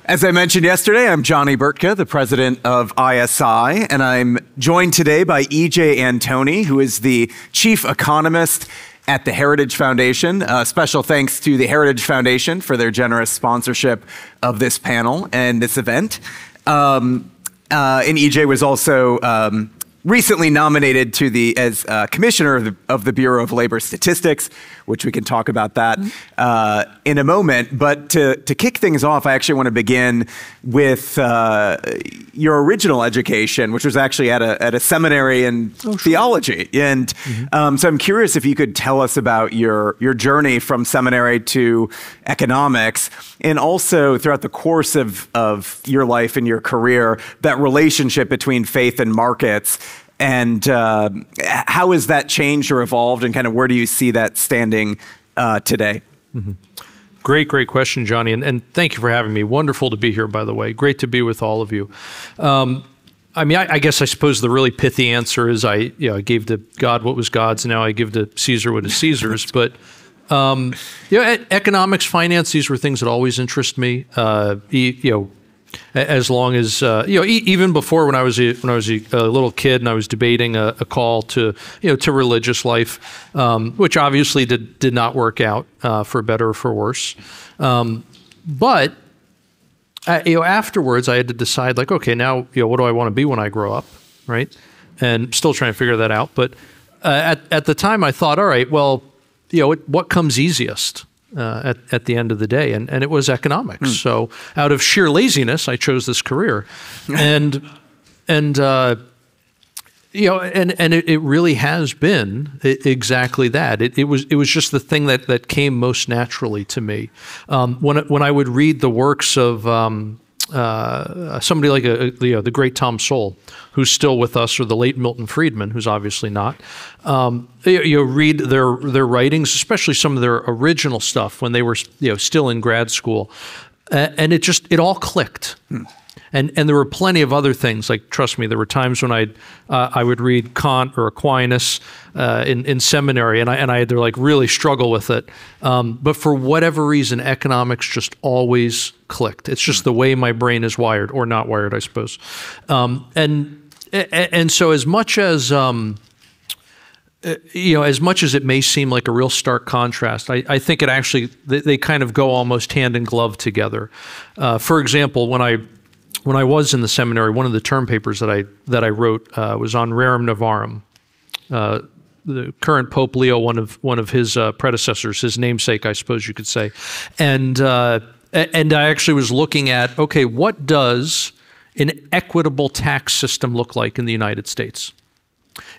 As I mentioned yesterday, I'm Johnny Burtka, the president of ISI, and I'm joined today by E.J. Antoni, who is the chief economist at the Heritage Foundation. Special thanks to the Heritage Foundation for their generous sponsorship of this panel and this event. And E.J. was also recently nominated to as commissioner of the Bureau of Labor Statistics, which we can talk about that in a moment. But to kick things off, I actually want to begin with your original education, which was actually at a seminary in theology. And so I'm curious if you could tell us about your journey from seminary to economics, and also throughout the course of your life and your career, that relationship between faith and markets. And how has that changed or evolved, and kind of where do you see that standing today? Mm-hmm. Great question, Johnny, and thank you for having me. Wonderful to be here, by the way. Great to be with all of you. I guess I suppose the really pithy answer is I gave to God what was God's, and now I give to Caesar what is Caesar's. But economics, finance, these were things that always interest me. As long as even before when I was a little kid and I was debating a call to religious life, which obviously did not work out for better or for worse. But afterwards I had to decide, like, okay, now what do I want to be when I grow up, right? And still trying to figure that out. But at the time I thought, all right, well, what comes easiest? At the end of the day, and it was economics. So out of sheer laziness, I chose this career, and it really has been exactly that. It was just the thing that came most naturally to me. When I would read the works of somebody like the great Tom Sowell, who's still with us, or the late Milton Friedman, who's obviously not. Read their writings, especially some of their original stuff when they were still in grad school, and it all clicked. And there were plenty of other things. Like, trust me, there were times when I would read Kant or Aquinas in seminary, and I had to like really struggle with it. But for whatever reason, economics just always clicked. It's just the way my brain is wired, or not wired, I suppose. And so as much as it may seem like a real stark contrast, I think it actually they kind of go almost hand in glove together. For example, when I was in the seminary, one of the term papers that I wrote was on Rerum Novarum. The current Pope Leo, one of his predecessors, his namesake, I suppose you could say, and I actually was looking at, okay, what does an equitable tax system look like in the United States?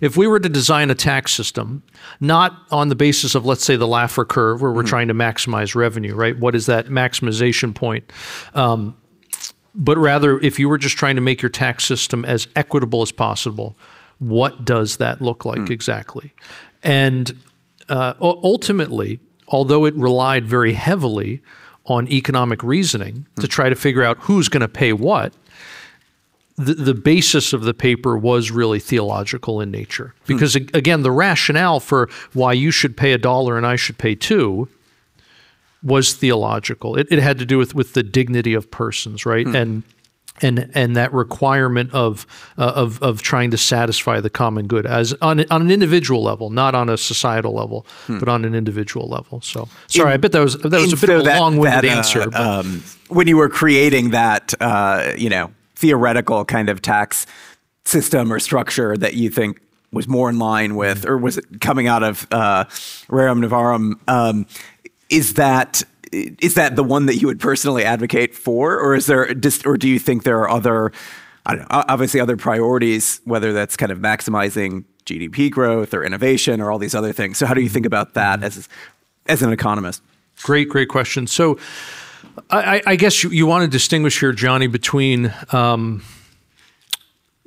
If we were to design a tax system, not on the basis of, let's say, the Laffer curve, where we're trying to maximize revenue, right? What is that maximization point? But rather, if you were just trying to make your tax system as equitable as possible, what does that look like exactly? And ultimately, although it relied very heavily on economic reasoning to try to figure out who's going to pay what, the basis of the paper was really theological in nature. Because again, the rationale for why you should pay $1 and I should pay $2 was theological. It had to do with the dignity of persons, right? And that requirement of trying to satisfy the common good as on an individual level, not on a societal level, but on an individual level. So sorry, I bet that was a bit of a long-winded answer. When you were creating that, theoretical kind of tax system or structure that you think was more in line with, or was it coming out of Rerum Novarum? Is that the one that you would personally advocate for, or or do you think there are other, obviously other priorities, whether that's kind of maximizing GDP growth or innovation or all these other things? So how do you think about that as an economist? Great question. So I guess you want to distinguish here, Johnny, between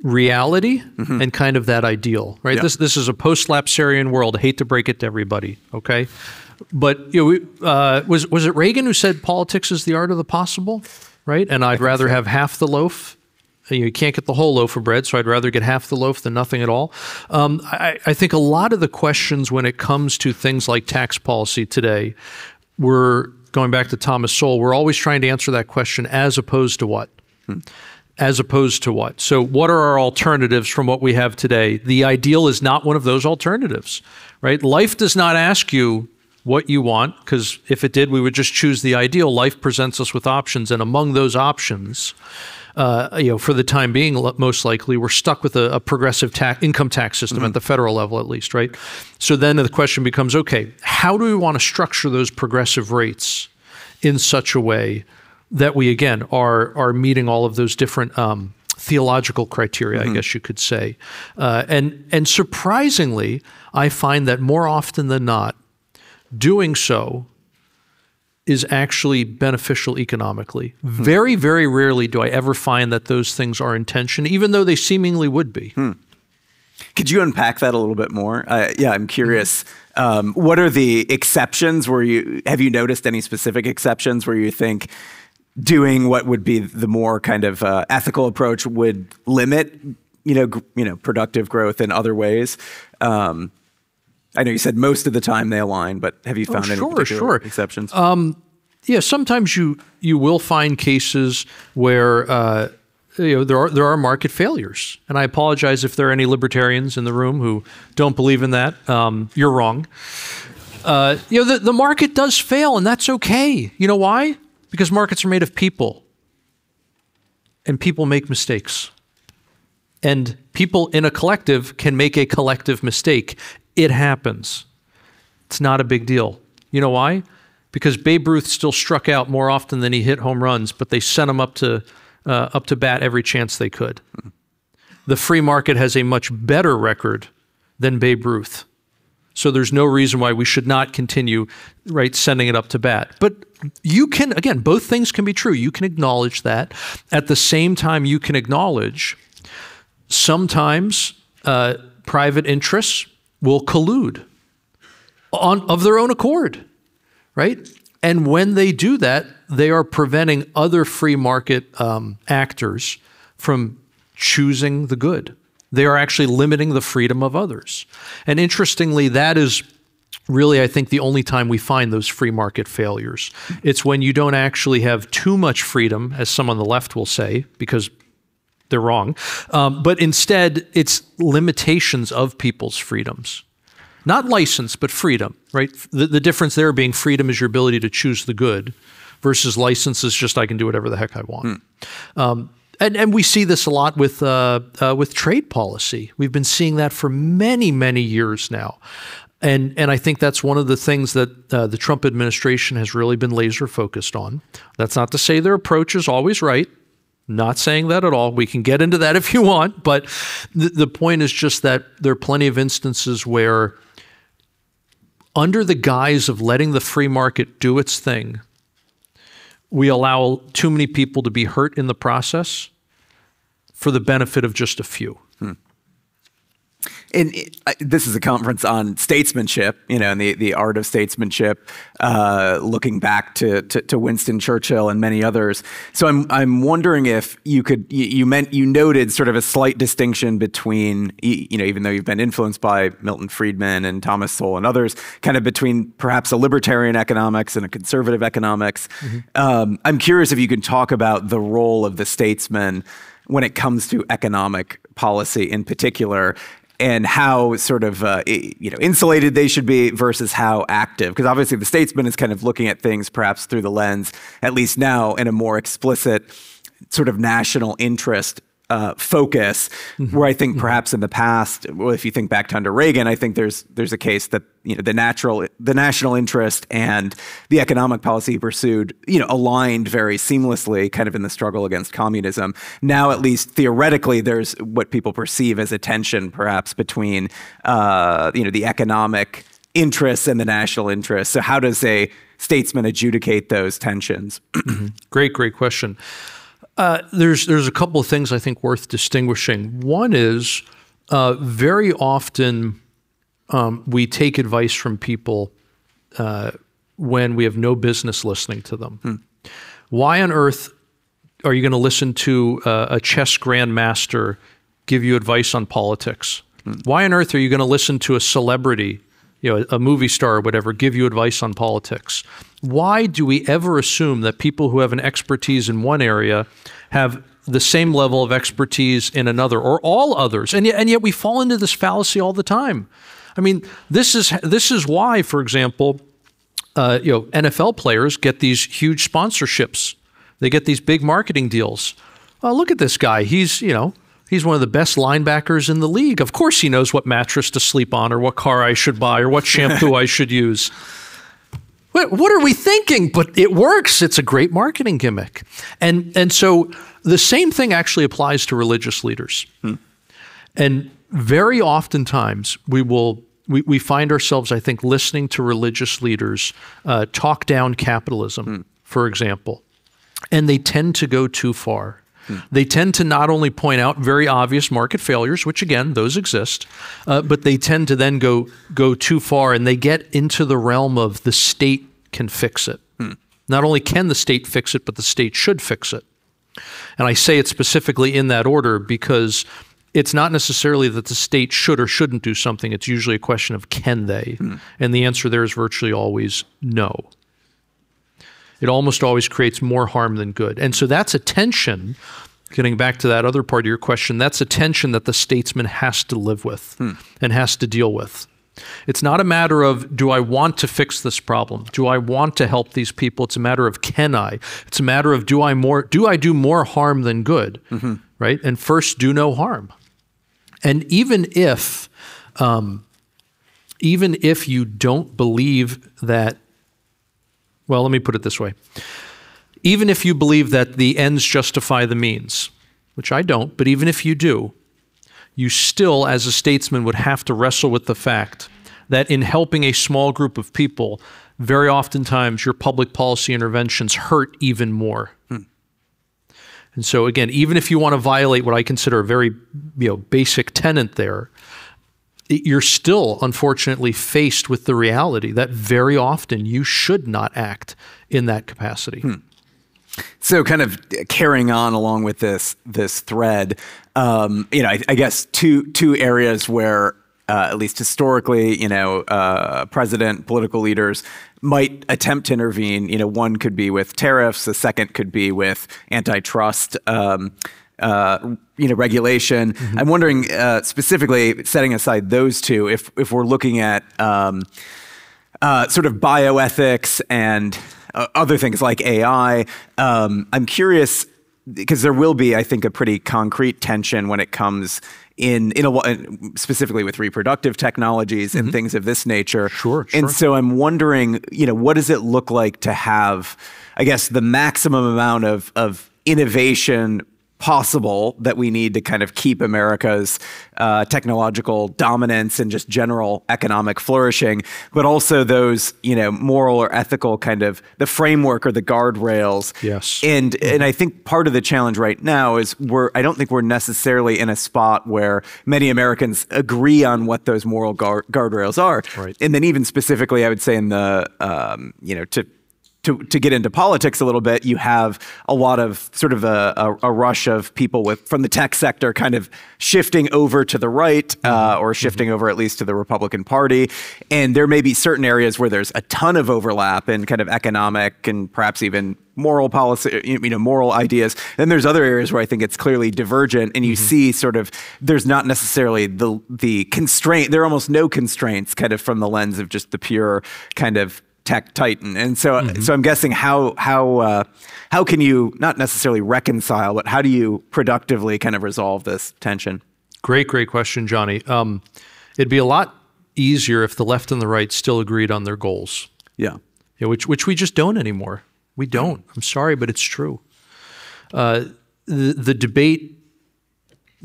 reality and kind of that ideal, right? Yeah. This is a post-lapsarian world. I hate to break it to everybody, okay? But was it Reagan who said politics is the art of the possible, right? And I'd rather have half the loaf. You can't get the whole loaf of bread, so I'd rather get half the loaf than nothing at all. I think a lot of the questions when it comes to things like tax policy today were going back to Thomas Sowell, we're always trying to answer that question as opposed to what? As opposed to what? So what are our alternatives from what we have today? The ideal is not one of those alternatives, right? Life does not ask you what you want, because if it did, we would just choose the ideal. Life presents us with options, and among those options, for the time being, most likely, we're stuck with a progressive income tax system at the federal level, at least, right? So then the question becomes, okay, how do we want to structure those progressive rates in such a way that we, again, are meeting all of those different theological criteria, I guess you could say. And surprisingly, I find that more often than not, doing so is actually beneficial economically. Very, very rarely do I ever find that those things are in tension, even though they seemingly would be. Could you unpack that a little bit more? Yeah, I'm curious. What are the exceptions? Have you noticed any specific exceptions where you think doing what would be the more kind of ethical approach would limit, productive growth in other ways? I know you said most of the time they align, but have you found any particular exceptions? Yeah, sometimes you will find cases where there are market failures, and I apologize if there are any libertarians in the room who don't believe in that. You're wrong. The market does fail, and that's okay. You know why? Because markets are made of people, and people make mistakes. And people in a collective can make a collective mistake. It happens. It's not a big deal. You know why? Because Babe Ruth still struck out more often than he hit home runs, but they sent him up to bat every chance they could. The free market has a much better record than Babe Ruth. So there's no reason why we should not continue, right, sending it up to bat. But you can, again, both things can be true. You can acknowledge that. At the same time, you can acknowledge sometimes private interests will collude of their own accord, right? And when they do that, they are preventing other free market actors from choosing the good. They are actually limiting the freedom of others. And interestingly, that is really, I think, the only time we find those free market failures. It's when you don't actually have too much freedom, as some on the left will say, because they're wrong, but instead it's limitations of people's freedoms. Not license, but freedom, right? The difference there being freedom is your ability to choose the good versus license is just I can do whatever the heck I want. And we see this a lot with trade policy. We've been seeing that for many, many years now. And I think that's one of the things that the Trump administration has really been laser focused on. That's not to say their approach is always right. Not saying that at all. We can get into that if you want. But the point is just that there are plenty of instances where under the guise of letting the free market do its thing, we allow too many people to be hurt in the process for the benefit of just a few. And this is a conference on statesmanship, and the art of statesmanship, looking back to Winston Churchill and many others. So I'm wondering if you could, you noted sort of a slight distinction between, even though you've been influenced by Milton Friedman and Thomas Sowell and others, kind of between perhaps a libertarian economics and a conservative economics. I'm curious if you can talk about the role of the statesman when it comes to economic policy in particular, and how sort of insulated they should be versus how active. Because obviously the statesman is kind of looking at things perhaps through the lens, at least now, in a more explicit sort of national interest focus, where I think perhaps in the past, well, if you think back to under Reagan, I think there's a case that the national interest and the economic policy he pursued aligned very seamlessly, kind of in the struggle against communism. Now, at least theoretically, there's what people perceive as a tension, perhaps between the economic interests and the national interests. So, how does a statesman adjudicate those tensions? Great question. There's a couple of things I think worth distinguishing. One is very often we take advice from people when we have no business listening to them. Why on earth are you going to listen to a chess grandmaster give you advice on politics? Why on earth are you going to listen to a celebrity a movie star or whatever give you advice on politics. Why do we ever assume that people who have an expertise in one area have the same level of expertise in another, or all others? And yet we fall into this fallacy all the time. I mean, this is why, for example, NFL players get these huge sponsorships. They get these big marketing deals. Well, look at this guy. He's one of the best linebackers in the league. Of course he knows what mattress to sleep on, or what car I should buy, or what shampoo I should use. What are we thinking? But it works. It's a great marketing gimmick. And so the same thing actually applies to religious leaders. And very oftentimes we find ourselves, I think, listening to religious leaders talk down capitalism, for example, and they tend to go too far. They tend to not only point out very obvious market failures, which again, those exist, but they tend to then go too far, and they get into the realm of the state can fix it. Not only can the state fix it, but the state should fix it. And I say it specifically in that order because it's not necessarily that the state should or shouldn't do something. It's usually a question of can they? And the answer there is virtually always no. It almost always creates more harm than good. And so that's a tension, getting back to that other part of your question, that's a tension that the statesman has to live with and has to deal with. It's not a matter of, do I want to fix this problem? Do I want to help these people? It's a matter of, can I? It's a matter of, do I do more harm than good, right? And first, do no harm. And even if you don't believe that, well, let me put it this way. Even if you believe that the ends justify the means, which I don't, but even if you do, you still, as a statesman, would have to wrestle with the fact that in helping a small group of people, very oftentimes your public policy interventions hurt even more. And so again, even if you want to violate what I consider a very basic tenet there, you're still, unfortunately, faced with the reality that very often you should not act in that capacity. So kind of carrying on along with this thread, I guess two areas where, at least historically, president, political leaders might attempt to intervene. One could be with tariffs. The second could be with antitrust regulation. I'm wondering specifically, setting aside those two, if we're looking at sort of bioethics and other things like AI, I'm curious because there will be, I think, a pretty concrete tension when it comes specifically with reproductive technologies and things of this nature. Sure. And so I'm wondering, what does it look like to have, I guess, the maximum amount of innovation possible that we need to kind of keep America's technological dominance and just general economic flourishing, but also those, moral or ethical kind of the framework or the guardrails. Yes. And I think part of the challenge right now is I don't think we're necessarily in a spot where many Americans agree on what those moral guardrails are. Right. And then even specifically, I would say in the, to get into politics a little bit, you have a lot of sort of a rush of people from the tech sector kind of shifting over to the right or shifting over at least to the Republican Party. And there may be certain areas where there's a ton of overlap in kind of economic and perhaps even moral policy, moral ideas. Then there's other areas where I think it's clearly divergent, and you see sort of there's not necessarily the constraint. There are almost no constraints kind of from the lens of just the pure kind of tech titan. And so so I'm guessing how can you not necessarily reconcile, but how do you productively kind of resolve this tension? Great question, Johnny. It'd be a lot easier if the left and the right still agreed on their goals. Yeah. Which we just don't anymore. We don't. I'm sorry, but it's true. The debate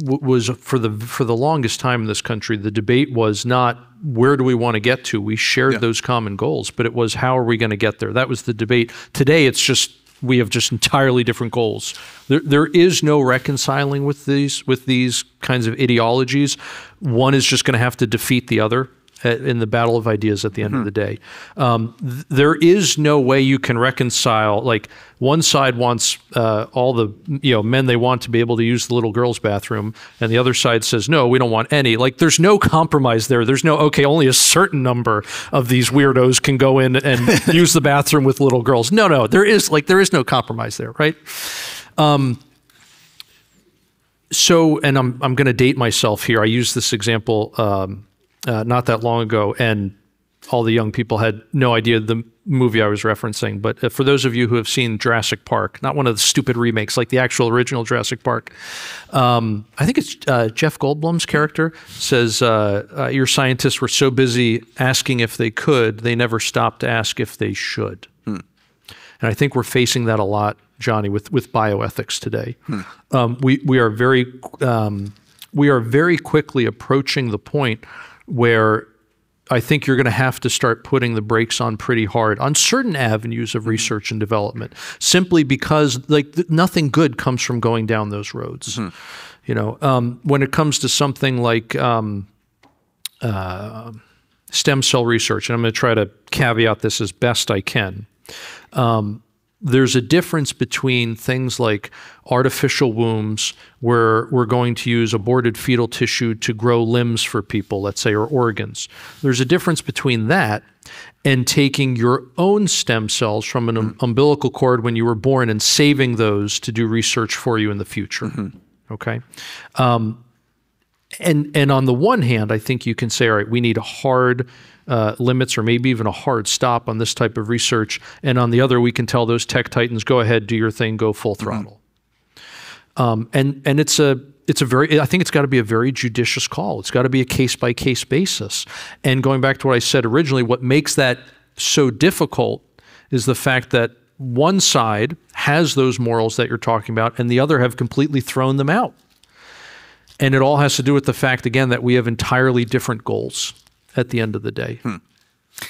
was for the longest time in this country, the debate was not where do we want to get to. We shared those common goals, but it was how are we going to get there. That was the debate. Today, it's just we have just entirely different goals. There is no reconciling with these kinds of ideologies. One is just going to have to defeat the other. in the battle of ideas at the end of the day. There is no way you can reconcile, like one side wants all the men they want to be able to use the little girl's bathroom, and the other side says, no, we don't want any. Like there's no compromise there. There's no, okay, only a certain number of these weirdos can go in and use the bathroom with little girls. No, there is no compromise there, right? So, and I'm going to date myself here. I used this example not that long ago, and all the young people had no idea the movie I was referencing. But for those of you who have seen Jurassic Park, not one of the stupid remakes, like the actual original Jurassic Park, I think it's Jeff Goldblum's character says, your scientists were so busy asking if they could, they never stopped to ask if they should. And I think we're facing that a lot, Johnny, with bioethics today. We are very quickly approaching the point where I think you're going to have to start putting the brakes on pretty hard on certain avenues of research and development, simply because nothing good comes from going down those roads. When it comes to something like stem cell research, and I'm going to try to caveat this as best I can. There's a difference between things like artificial wombs, where we're going to use aborted fetal tissue to grow limbs for people, let's say, or organs. There's a difference between that and taking your own stem cells from an umbilical cord when you were born and saving those to do research for you in the future. Okay? And on the one hand, I think you can say, all right, we need hard limits or maybe even a hard stop on this type of research. And on the other, we can tell those tech titans, go ahead, do your thing, go full throttle. And it's a very, I think it's got to be a very judicious call. It's got to be a case-by-case basis. And going back to what I said originally, what makes that so difficult is the fact that one side has those morals that you're talking about and the other have completely thrown them out. And it all has to do with the fact, again, that we have entirely different goals at the end of the day.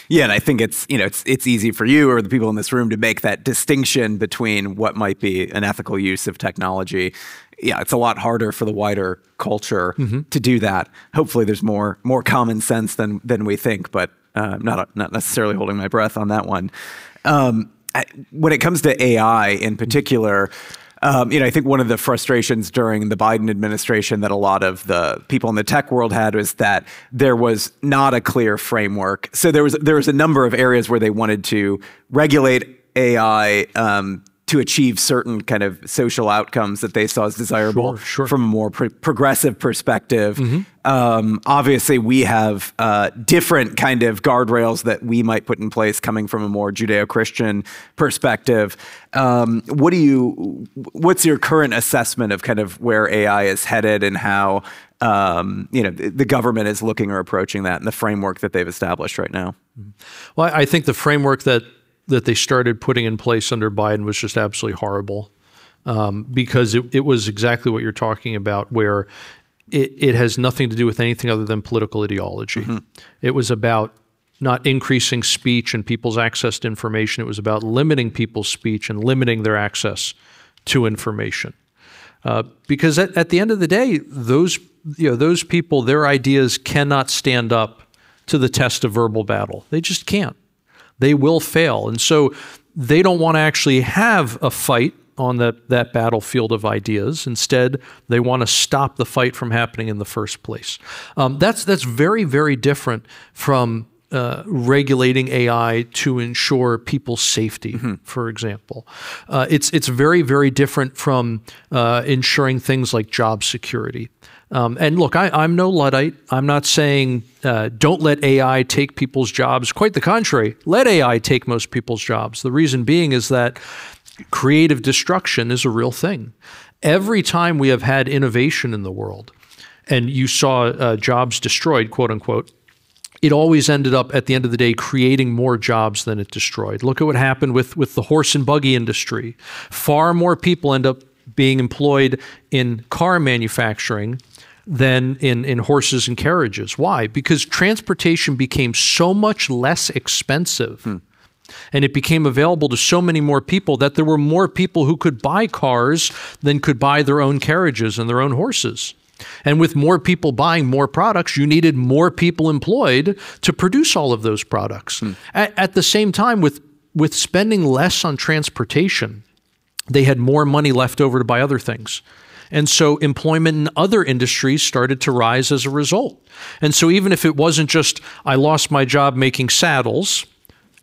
Yeah, and I think it's easy for you or the people in this room to make that distinction between what might be an ethical use of technology. Yeah, it's a lot harder for the wider culture to do that. Hopefully, there's more common sense than we think, but not necessarily holding my breath on that one. When it comes to AI in particular. I think one of the frustrations during the Biden administration that a lot of the people in the tech world had was that there was not a clear framework. So there was a number of areas where they wanted to regulate AI to achieve certain kind of social outcomes that they saw as desirable from a more progressive perspective. Obviously, we have different kind of guardrails that we might put in place coming from a more Judeo-Christian perspective. What's your current assessment of kind of where AI is headed and how the government is looking or approaching that and the framework that they've established right now? Well, I think the framework that they started putting in place under Biden was just absolutely horrible, because it was exactly what you're talking about, where it has nothing to do with anything other than political ideology. It was about not increasing speech and people's access to information. It was about limiting people's speech and limiting their access to information. Because at the end of the day, those people, their ideas cannot stand up to the test of verbal battle. They just can't. They will fail. And so they don't want to actually have a fight on that battlefield of ideas. Instead, they want to stop the fight from happening in the first place. That's very, very different from regulating AI to ensure people's safety, for example. It's very, very different from ensuring things like job security. And look, I'm no Luddite. I'm not saying don't let AI take people's jobs. Quite the contrary. Let AI take most people's jobs. The reason being is that creative destruction is a real thing. Every time we have had innovation in the world and you saw jobs destroyed, quote unquote, it always ended up at the end of the day creating more jobs than it destroyed. Look at what happened with the horse and buggy industry. Far more people end up being employed in car manufacturing than in horses and carriages. Why? Because transportation became so much less expensive and it became available to so many more people that there were more people who could buy cars than could buy their own carriages and their own horses. And with more people buying more products, you needed more people employed to produce all of those products. At the same time, with spending less on transportation, they had more money left over to buy other things. And so employment in other industries started to rise as a result. And so even if it wasn't just, I lost my job making saddles,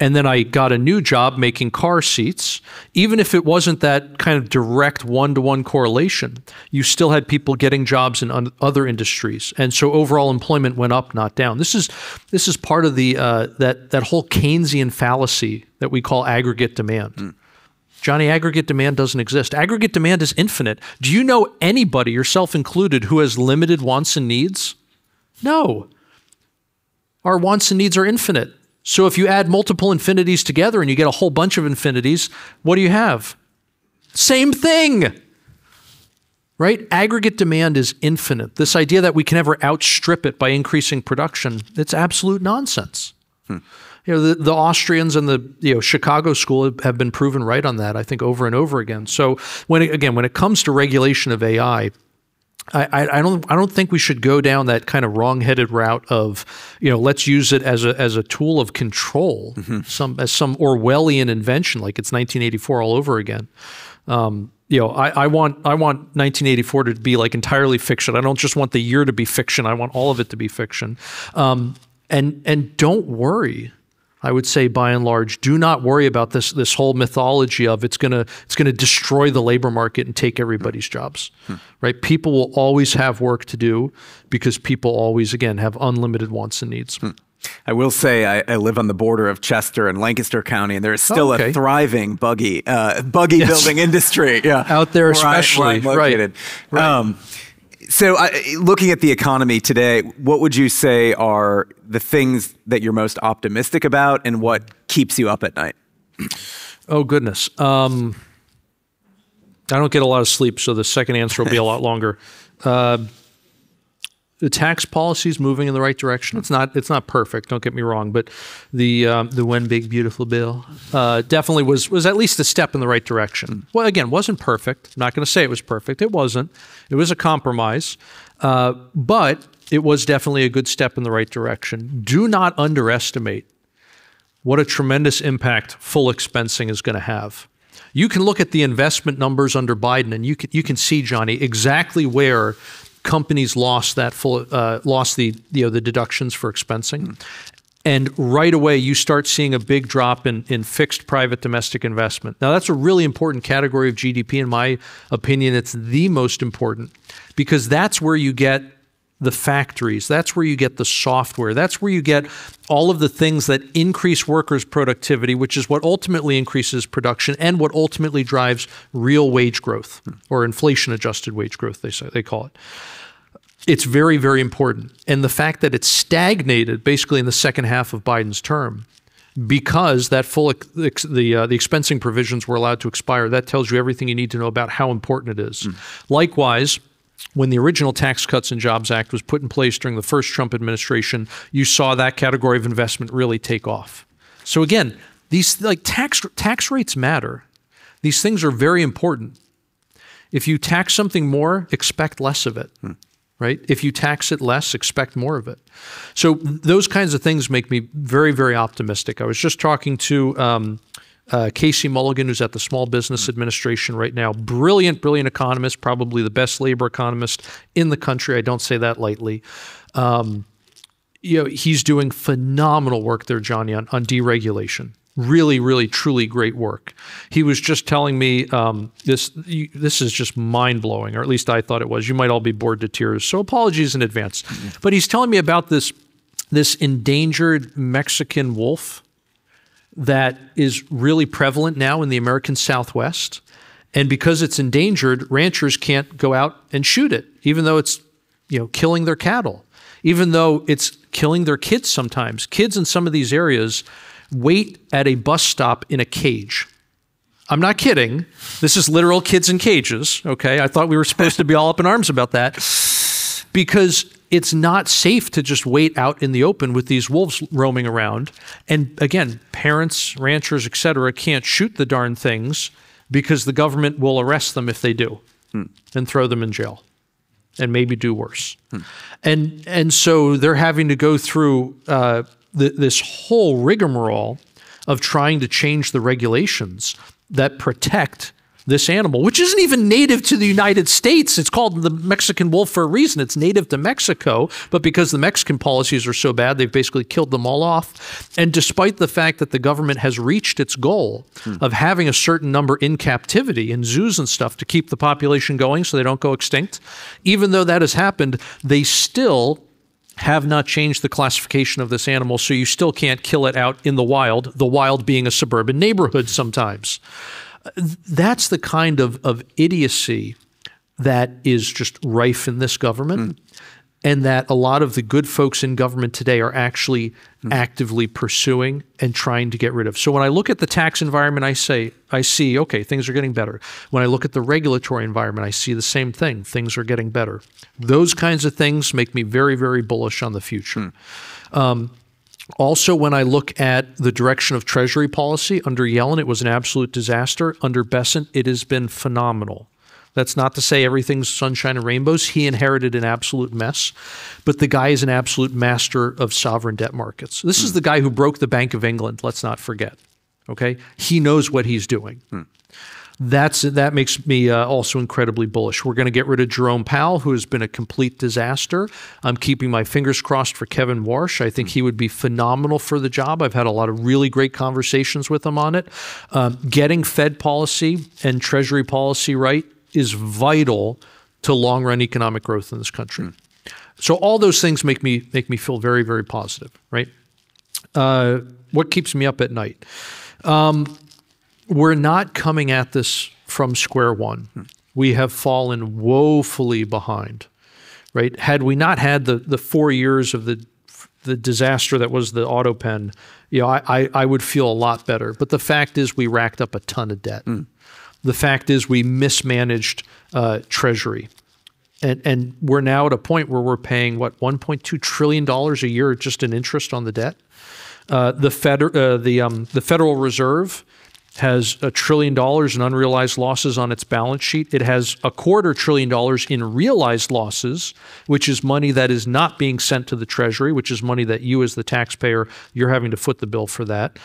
and then I got a new job making car seats, even if it wasn't that kind of direct one-to-one correlation, you still had people getting jobs in other industries. And so overall employment went up, not down. This is part of the that whole Keynesian fallacy that we call aggregate demand. Johnny, aggregate demand doesn't exist. Aggregate demand is infinite. Do you know anybody, yourself included, who has limited wants and needs? No. Our wants and needs are infinite. So if you add multiple infinities together and you get a whole bunch of infinities, what do you have? Same thing, right? Aggregate demand is infinite. This idea that we can ever outstrip it by increasing production, it's absolute nonsense. You know, the Austrians and the Chicago School have been proven right on that, I think, over and over again. So when it comes to regulation of AI, I don't think we should go down that kind of wrong-headed route of, let's use it as a tool of control, as some Orwellian invention, like it's 1984 all over again. I want 1984 to be like entirely fiction. I don't just want the year to be fiction. I want all of it to be fiction. And don't worry. I would say, by and large, do not worry about this whole mythology of it's gonna destroy the labor market and take everybody's jobs, right? People will always have work to do because people always, again, have unlimited wants and needs. I will say I live on the border of Chester and Lancaster County, and there is still a thriving buggy building industry. Yeah, out there, especially. Where I'm located. Right. So looking at the economy today, what would you say are the things that you're most optimistic about and what keeps you up at night? Oh, goodness. I don't get a lot of sleep, so the second answer will be a lot longer. The tax policy is moving in the right direction. It's not perfect, don't get me wrong, but the one big beautiful bill definitely was at least a step in the right direction. Well, again, wasn't perfect. I'm not going to say it was perfect. It wasn't. It was a compromise, but it was definitely a good step in the right direction. Do not underestimate what a tremendous impact full expensing is going to have. You can look at the investment numbers under Biden, and you can see, Johnny, exactly where companies lost the deductions for expensing. And right away, you start seeing a big drop in fixed private domestic investment. Now, that's a really important category of GDP. In my opinion, it's the most important because that's where you get the factories. That's where you get the software. That's where you get all of the things that increase workers' productivity, which is what ultimately increases production and what ultimately drives real wage growth or inflation-adjusted wage growth, they call it. It's very, very important. And the fact that it stagnated basically in the second half of Biden's term because that the expensing provisions were allowed to expire, that tells you everything you need to know about how important it is. Likewise, when the original Tax Cuts and Jobs Act was put in place during the first Trump administration, you saw that category of investment really take off. So again, these tax rates matter. These things are very important. If you tax something more, expect less of it. Right? If you tax it less, expect more of it. So those kinds of things make me very, very optimistic. I was just talking to Casey Mulligan, who's at the Small Business Administration right now. Brilliant, brilliant economist, probably the best labor economist in the country. I don't say that lightly. He's doing phenomenal work there, Johnny, on deregulation. Really, really, truly great work. He was just telling me this is just mind-blowing, or at least I thought it was. You might all be bored to tears, so apologies in advance. But he's telling me about this endangered Mexican wolf that is really prevalent now in the American Southwest. And because it's endangered, ranchers can't go out and shoot it, even though it's killing their cattle, even though it's killing their kids sometimes. Kids in some of these areas wait at a bus stop in a cage. I'm not kidding. This is literal kids in cages, okay? I thought we were supposed to be all up in arms about that because it's not safe to just wait out in the open with these wolves roaming around. And again, parents, ranchers, et cetera, can't shoot the darn things because the government will arrest them if they do and throw them in jail. and maybe do worse. And so they're having to go through this whole rigmarole of trying to change the regulations that protect this animal, which isn't even native to the United States. It's called the Mexican wolf for a reason. It's native to Mexico, but because the Mexican policies are so bad, they've basically killed them all off. And despite the fact that the government has reached its goal of having a certain number in captivity in zoos and stuff to keep the population going so they don't go extinct, even though that has happened, they still have not changed the classification of this animal, so you still can't kill it out in the wild being a suburban neighborhood sometimes. That's the kind of idiocy that is just rife in this government, and that a lot of the good folks in government today are actually actively pursuing and trying to get rid of. So when I look at the tax environment, I see, okay, things are getting better. When I look at the regulatory environment, I see the same thing. Things are getting better. Those kinds of things make me very, very bullish on the future. Also, when I look at the direction of Treasury policy, under Yellen, it was an absolute disaster. Under Bessent, it has been phenomenal. That's not to say everything's sunshine and rainbows. He inherited an absolute mess, but the guy is an absolute master of sovereign debt markets. This is the guy who broke the Bank of England, let's not forget. Okay? He knows what he's doing. That makes me also incredibly bullish. We're going to get rid of Jerome Powell, who has been a complete disaster. I'm keeping my fingers crossed for Kevin Warsh. I think he would be phenomenal for the job. I've had a lot of really great conversations with him on it. Getting Fed policy and Treasury policy right is vital to long-run economic growth in this country. So all those things make me feel very, very positive, right? What keeps me up at night? We're not coming at this from square one. We have fallen woefully behind, right? Had we not had the 4 years of the disaster that was the auto pen, I would feel a lot better. But the fact is we racked up a ton of debt. The fact is we mismanaged Treasury. And we're now at a point where we're paying, what, $1.2 trillion a year just in interest on the debt. The Federal Reserve has $1 trillion in unrealized losses on its balance sheet. It has $250 billion in realized losses, which is money that is not being sent to the Treasury, which is money that you as the taxpayer, you're having to foot the bill for that.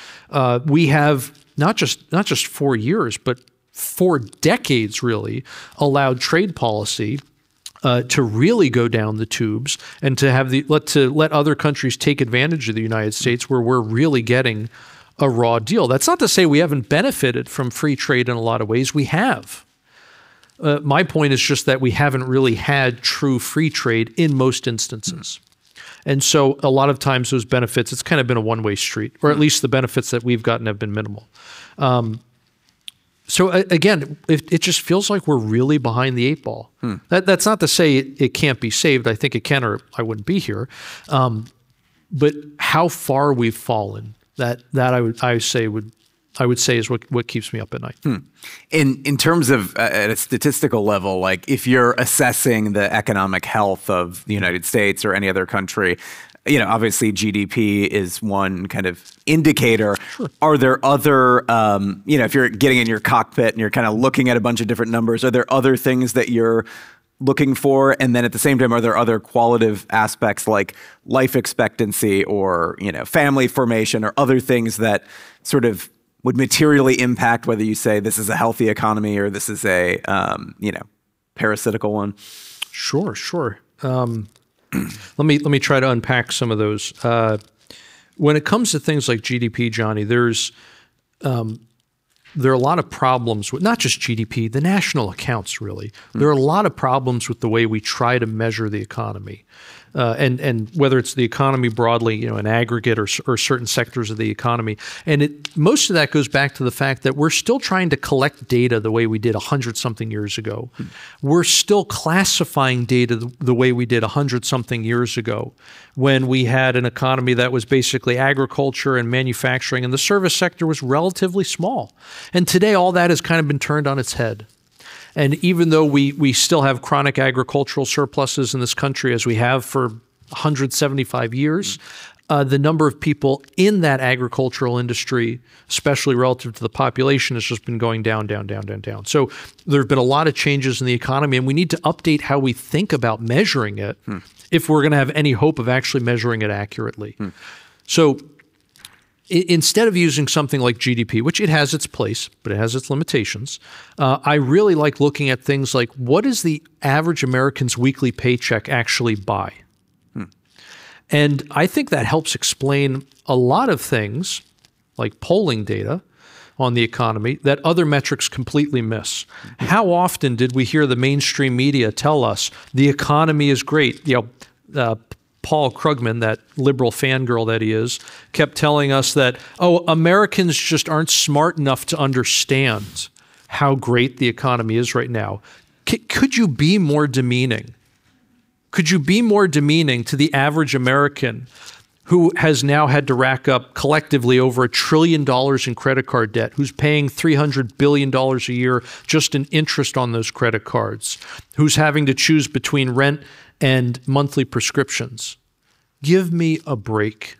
We have not just 4 years, but 4 decades really allowed trade policy to really go down the tubes and to let other countries take advantage of the United States, where we're really getting a raw deal. That's not to say we haven't benefited from free trade in a lot of ways. We have. My point is just that we haven't really had true free trade in most instances. And so a lot of times those benefits, it's kind of been a one-way street, or at least the benefits that we've gotten have been minimal. So again, it just feels like we're really behind the 8 ball. That's not to say it can't be saved. I think it can, or I wouldn't be here. But how far we've fallen, that I would say is what keeps me up at night. In terms of at a statistical level, like if you're assessing the economic health of the United States or any other country, obviously GDP is one kind of indicator. Sure. Are there other, if you're getting in your cockpit and you're kind of looking at a bunch of different numbers, are there other things that you're looking for? And then at the same time, are there other qualitative aspects like life expectancy or, family formation or other things that sort of would materially impact whether you say this is a healthy economy or this is a, parasitical one? Sure. Let me try to unpack some of those. When it comes to things like GDP, Johnny, there are a lot of problems with not just GDP, the national accounts really. There are a lot of problems with the way we try to measure the economy. And whether it's the economy broadly, an aggregate or certain sectors of the economy. And most of that goes back to the fact that we're still trying to collect data the way we did 100-something years ago. We're still classifying data the way we did 100-something years ago, when we had an economy that was basically agriculture and manufacturing, and the service sector was relatively small. And today all that has kind of been turned on its head. And even though we still have chronic agricultural surpluses in this country, as we have for 175 years, the number of people in that agricultural industry, especially relative to the population, has just been going down, down, down, down, down. So there have been a lot of changes in the economy, and we need to update how we think about measuring it if we're going to have any hope of actually measuring it accurately. So instead of using something like GDP, which it has its place, but it has its limitations, I really like looking at things like, what does the average American's weekly paycheck actually buy? And I think that helps explain a lot of things, like polling data on the economy, that other metrics completely miss. How often did we hear the mainstream media tell us the economy is great? Paul Krugman, that liberal fangirl that he is, kept telling us that, oh, Americans just aren't smart enough to understand how great the economy is right now. Could you be more demeaning? Could you be more demeaning to the average American who has now had to rack up collectively over $1 trillion in credit card debt, who's paying $300 billion a year just in interest on those credit cards, who's having to choose between rent and monthly prescriptions? Give me a break.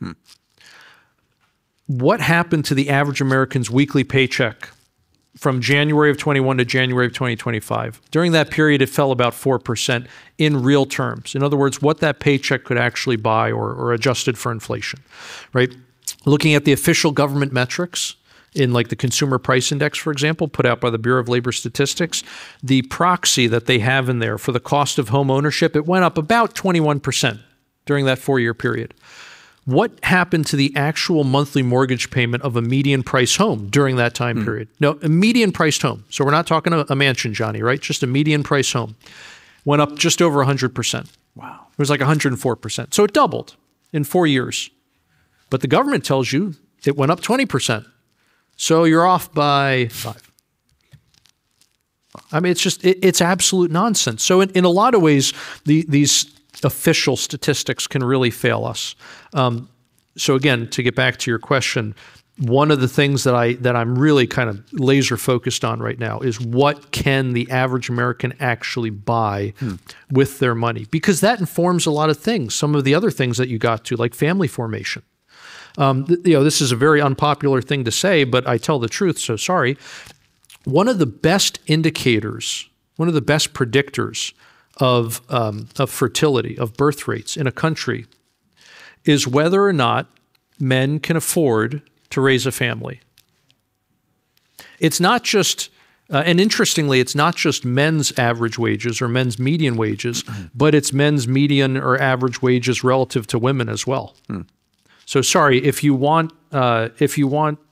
What happened to the average American's weekly paycheck from January of 21 to January of 2025? During that period, it fell about 4% in real terms. In other words, what that paycheck could actually buy or adjusted for inflation, right? Looking at the official government metrics in like the Consumer Price Index, for example, put out by the Bureau of Labor Statistics, the proxy that they have in there for the cost of home ownership, it went up about 21% during that 4-year period. What happened to the actual monthly mortgage payment of a median price home during that time period? No, a median priced home. So we're not talking a mansion, Johnny, right? Just a median price home. Went up just over 100%. Wow. It was like 104%. So it doubled in 4 years. But the government tells you it went up 20%. So you're off by 5. I mean, it's just, it's absolute nonsense. So in a lot of ways, these official statistics can really fail us. So again, to get back to your question, one of the things that I'm really kind of laser focused on right now is what can the average American actually buy with their money? Because that informs a lot of things. Some of the other things that you got to, like family formation. This is a very unpopular thing to say, but I tell the truth, so sorry. One of the best indicators, one of the best predictors of fertility, of birth rates in a country is whether or not men can afford to raise a family. It's not just, and interestingly, it's not just men's average wages or men's median wages, but it's men's median or average wages relative to women as well. So sorry, if you want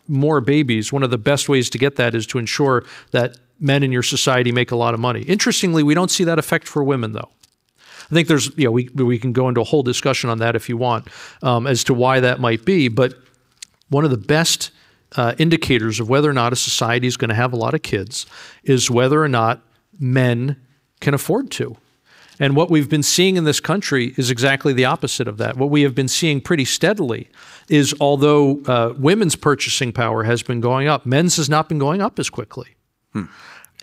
more babies, one of the best ways to get that is to ensure that men in your society make a lot of money. Interestingly, we don't see that effect for women, though. I think there's, we can go into a whole discussion on that if you want, as to why that might be. But one of the best indicators of whether or not a society is going to have a lot of kids is whether or not men can afford to. And what we've been seeing in this country is exactly the opposite of that. What we have been seeing pretty steadily is, although women's purchasing power has been going up, men's has not been going up as quickly.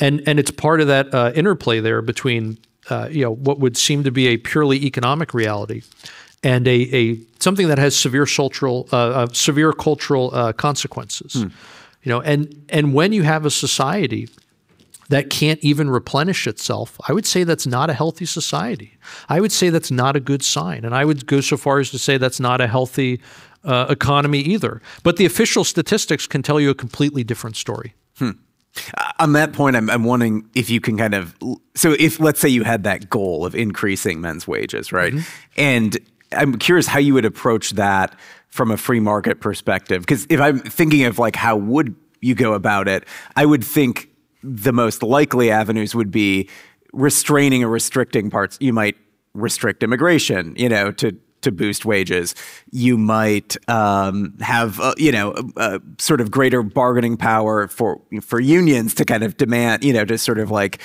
And it's part of that interplay there between what would seem to be a purely economic reality and a something that has severe cultural consequences. And when you have a society that can't even replenish itself, I would say that's not a healthy society. I would say that's not a good sign, and I would go so far as to say that's not a healthy economy either. But the official statistics can tell you a completely different story. On that point, I'm wondering if you can kind of, so if, let's say you had that goal of increasing men's wages, right? And I'm curious how you would approach that from a free market perspective. Because if I'm thinking of like, how would you go about it? I would think the most likely avenues would be restraining or restricting parts. You might restrict immigration, to boost wages. You might have, sort of greater bargaining power for unions to kind of demand, to sort of like,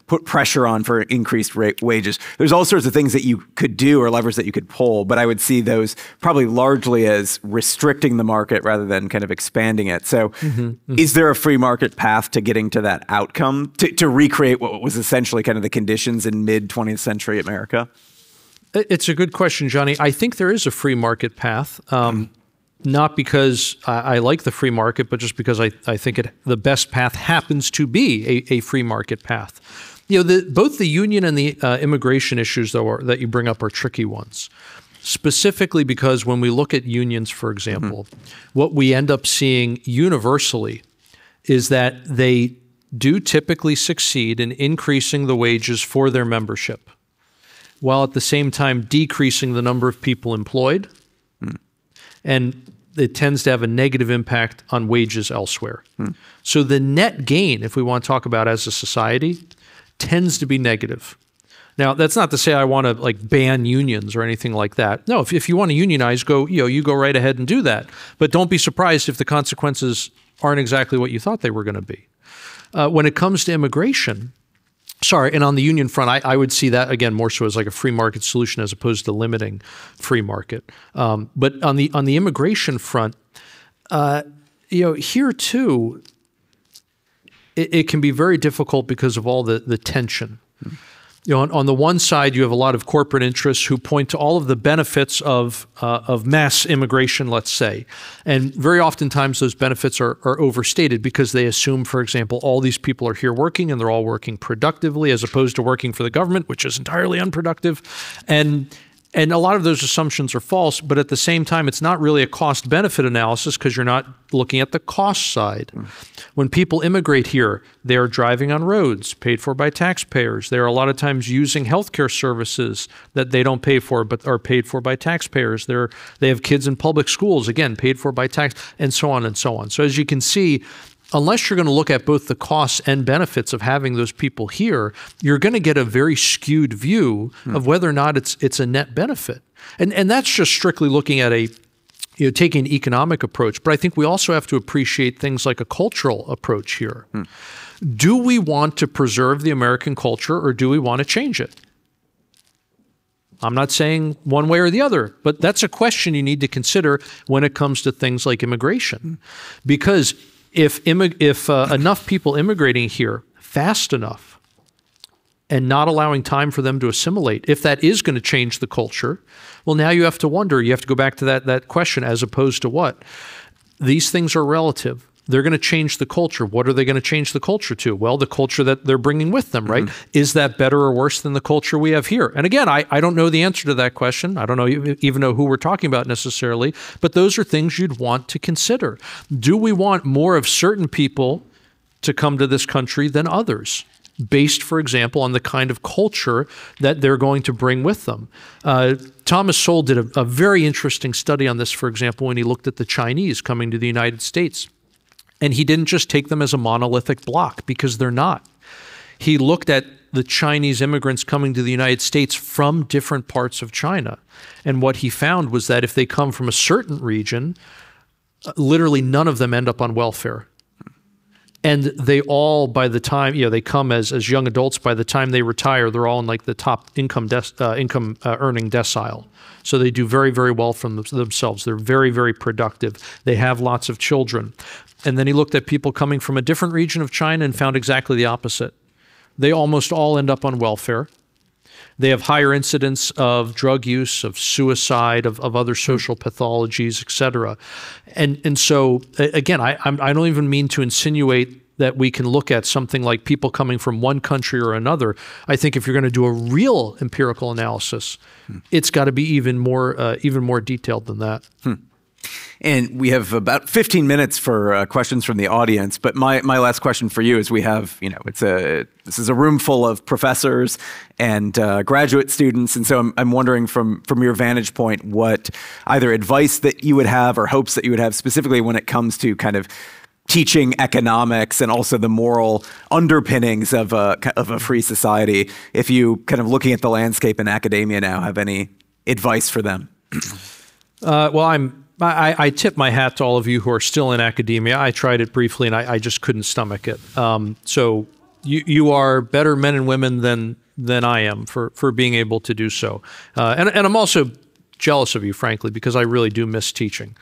put pressure on for increased wages. There's all sorts of things that you could do or levers that you could pull, but I would see those probably largely as restricting the market rather than kind of expanding it. So is there a free market path to getting to that outcome, to recreate what was essentially kind of the conditions in mid-20th century America? It's a good question, Johnny. I think there is a free market path. Not because I like the free market, but just because I think the best path happens to be a free market path. Both the union and the immigration issues, though, that you bring up are tricky ones. Specifically because when we look at unions, for example, what we end up seeing universally is that they do typically succeed in increasing the wages for their membership, while at the same time decreasing the number of people employed. And it tends to have a negative impact on wages elsewhere. So the net gain, if we want to talk about as a society, tends to be negative. Now, that's not to say I want to ban unions or anything like that. No, if you want to unionize, you go right ahead and do that. But don't be surprised if the consequences aren't exactly what you thought they were going to be. When it comes to immigration, and on the union front, I would see that, again, more so as like a free market solution as opposed to limiting free market. But on the immigration front, here too, it can be very difficult because of all the tension. On the one side, you have a lot of corporate interests who point to all of the benefits of mass immigration, let's say. And very oftentimes those benefits are overstated because they assume, for example, all these people are here working and they're all working productively as opposed to working for the government, which is entirely unproductive. And a lot of those assumptions are false, but at the same time, it's not really a cost-benefit analysis because you're not looking at the cost side. When people immigrate here, they're driving on roads paid for by taxpayers. They're a lot of times using healthcare services that they don't pay for but are paid for by taxpayers. They have kids in public schools, again, paid for by tax, and so on and so on. So as you can see, unless you're going to look at both the costs and benefits of having those people here, you're going to get a very skewed view of whether or not it's a net benefit. And that's just strictly looking at taking an economic approach. But I think we also have to appreciate things like a cultural approach here. Do we want to preserve the American culture or do we want to change it? I'm not saying one way or the other, but that's a question you need to consider when it comes to things like immigration. Because if enough people immigrating here fast enough and not allowing time for them to assimilate, if that is going to change the culture, well, now you have to wonder, you have to go back to that question as opposed to what? These things are relative. They're going to change the culture. What are they going to change the culture to? Well, the culture that they're bringing with them, right? Is that better or worse than the culture we have here? And again, I don't know the answer to that question. I don't even know who we're talking about necessarily, but those are things you'd want to consider. Do we want more of certain people to come to this country than others, based, for example, on the kind of culture that they're going to bring with them? Thomas Sowell did a very interesting study on this, for example, when he looked at the Chinese coming to the United States. And he didn't just take them as a monolithic block, because they're not. He looked at the Chinese immigrants coming to the United States from different parts of China. And what he found was that if they come from a certain region, literally none of them end up on welfare. And they all, by the time, they come as young adults, by the time they retire, they're all in like the top income earning decile. So they do very, very well from themselves. They're very, very productive. They have lots of children. And then he looked at people coming from a different region of China and found exactly the opposite. They almost all end up on welfare. They have higher incidence of drug use, of suicide, of other social pathologies, et cetera. And so, again, I don't even mean to insinuate that we can look at something like people coming from one country or another. I think if you're going to do a real empirical analysis, it's got to be even more detailed than that. And we have about 15 minutes for questions from the audience. But my last question for you is, we have, this is a room full of professors and graduate students. And so I'm wondering from your vantage point, what either advice that you would have or hopes that you would have specifically when it comes to kind of teaching economics and also the moral underpinnings of a free society. If you kind of looking at the landscape in academia now, have any advice for them? Well, I tip my hat to all of you who are still in academia. I tried it briefly and I just couldn't stomach it. So you are better men and women than I am for being able to do so. And I'm also jealous of you, frankly, because I really do miss teaching.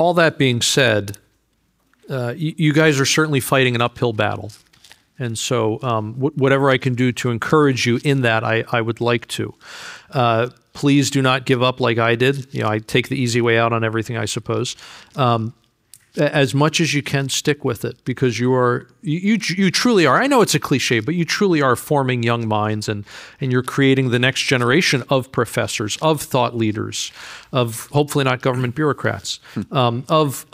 All that being said, you guys are certainly fighting an uphill battle. And so whatever I can do to encourage you in that, I would like to. Please do not give up like I did. I take the easy way out on everything, I suppose. As much as you can, stick with it, because you truly are. I know it's a cliche, but you truly are forming young minds, and you're creating the next generation of professors, of thought leaders, of hopefully not government bureaucrats, of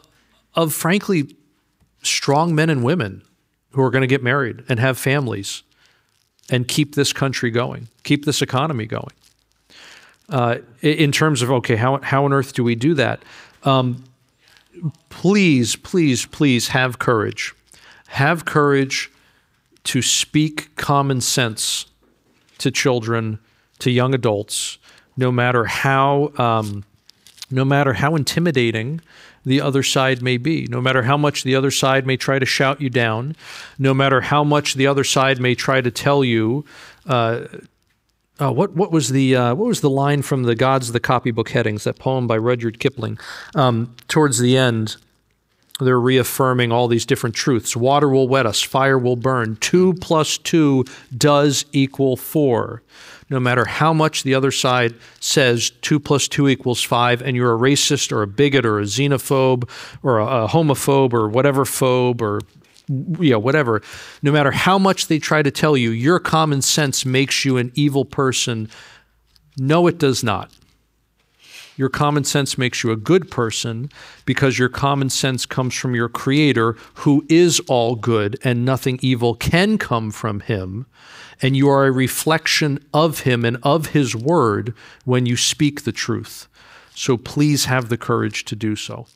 frankly strong men and women who are going to get married and have families and keep this country going, keep this economy going. In terms of, okay, how on earth do we do that? Please, please, please have courage. Have courage to speak common sense to children, to young adults, no matter how intimidating the other side may be, no matter how much the other side may try to shout you down, no matter how much the other side may try to tell you. What was the line from The Gods of the Copybook Headings, that poem by Rudyard Kipling? Towards the end, they're reaffirming all these different truths. Water will wet us, fire will burn. 2 + 2 does equal 4. No matter how much the other side says 2 + 2 = 5, and you're a racist or a bigot or a xenophobe or a homophobe or whatever phobe or whatever, no matter how much they try to tell you, your common sense makes you an evil person. No, it does not. Your common sense makes you a good person, because your common sense comes from your Creator, who is all good, and nothing evil can come from him. And you are a reflection of him and of his word when you speak the truth. So please have the courage to do so.